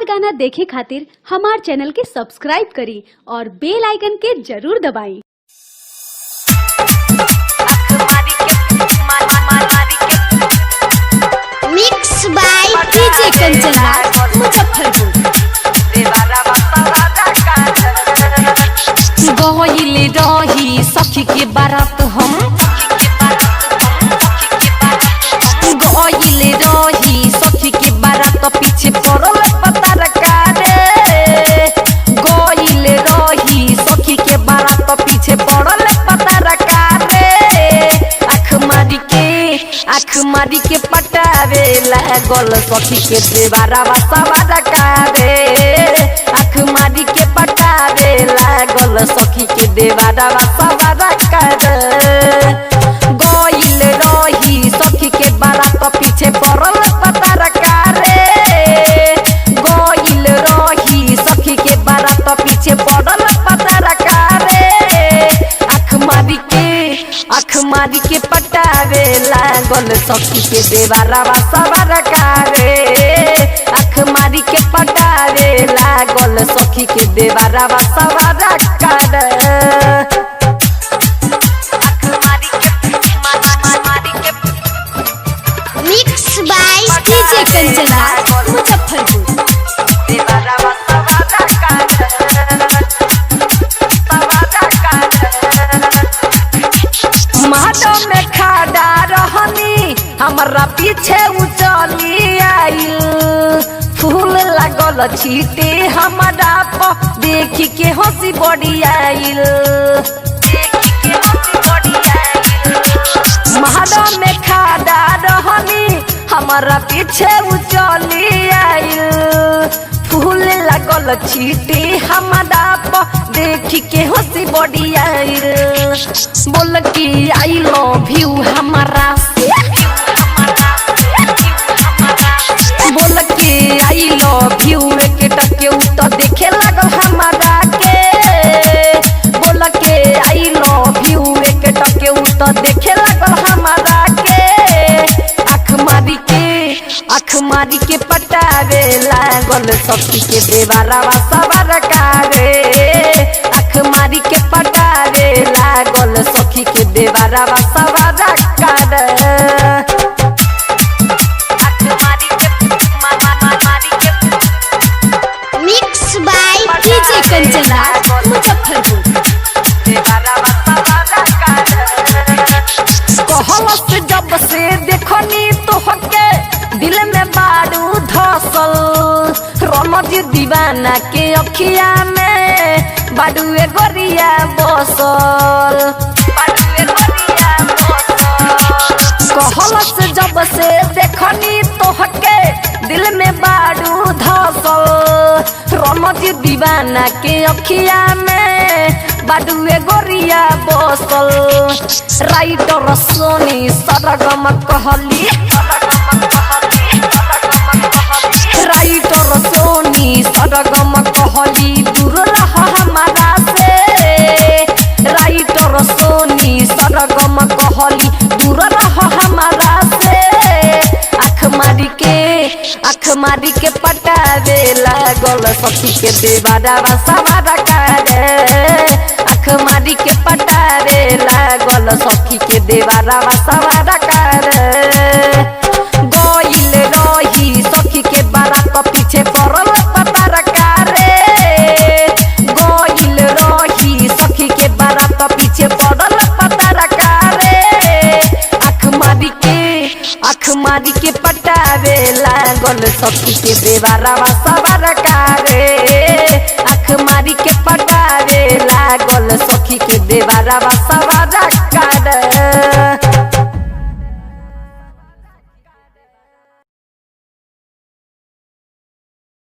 मजेदार गाना देखे खातिर हमार चैनल के सब्सक्राइब करी और बेल आइकन के जरूर दबाई। Mix by DJ Kanchan Muzaffarpur. गइले रही सखी के बारात हम गइले रही सखी के बारात पीछे पड़ल पता रखा रे। गइले रही सखी के बारात पीछे पड़ल पता रखा रे। आँख मारी के पटावे लागल सखी के देवारा सवार का रे। आँख मारी के पटावे लागल सखी के देवारा सवार का रे। गइल रही सखी के बारात पीछे पड़ल पता रखा रे। गइल रही सखी के बारात पीछे पड़ल पता रखा रे। आँख मारी के पटावे लागल सखी के देवारा सवार का रे। आँख मारी के पटावे लागल सखी के देवारा सवार का रे। Mix by DJ Kanchan Muzaffarpur. माडो में खड़ा रहनी हमरा पीछे उचली आइल। फूल लागल छीटे हमरा पर देखी के हंसी बड़ी आइल। माडो में खड़ा रहनी हमरा पीछे उचली आइल। फूल लागल छीटे हमरा पर देखी के हंसी बड़ी आइल। बोल के आई लव यू हमारा बोल के आई लव यू के टके तो देखे लागल हमारा के। बोल के आई लव यू के टके तो देखे लागल हमारा के। आँख मारी के पटावे लागल सखी के देवारा सवार का रे। आँख मारी के पटावे लागल सखी के देवारा सवार का रे। Mix by DJ Kanchan Muzaffarpur. कहलस जब से देखनी तोहके दिल में बारू धसल। रमजी दीवाना के अखिया में बाडुए गोरिया बसल। कहलस जब से देखनी तोहके दिल में बारू धसल। रमजी दीवाना के अखिया में बाडुए गोरिया बसल। राइटर सोनी सरगम कहली राइटर सोनी सरगम कहली दूर रह हमारा से। राइटर सोनी सरगम कहली दूर रह हमारा से। आँख मारी के पटावे लागल सखी के देवारा सवार का रे। आँख मारी के पटावे लागल सखी के देवारा सवार का रे। गइल रही सखी के बारात पीछे पड़ल पता रखा रे। गइल रही सखी के बारात पीछे पड़ल पता रखा रे। आँख मारी के पटावे लागल सखी के देवारा सवार का रे। आँख मारी के पटावे लागल सखी के देवारा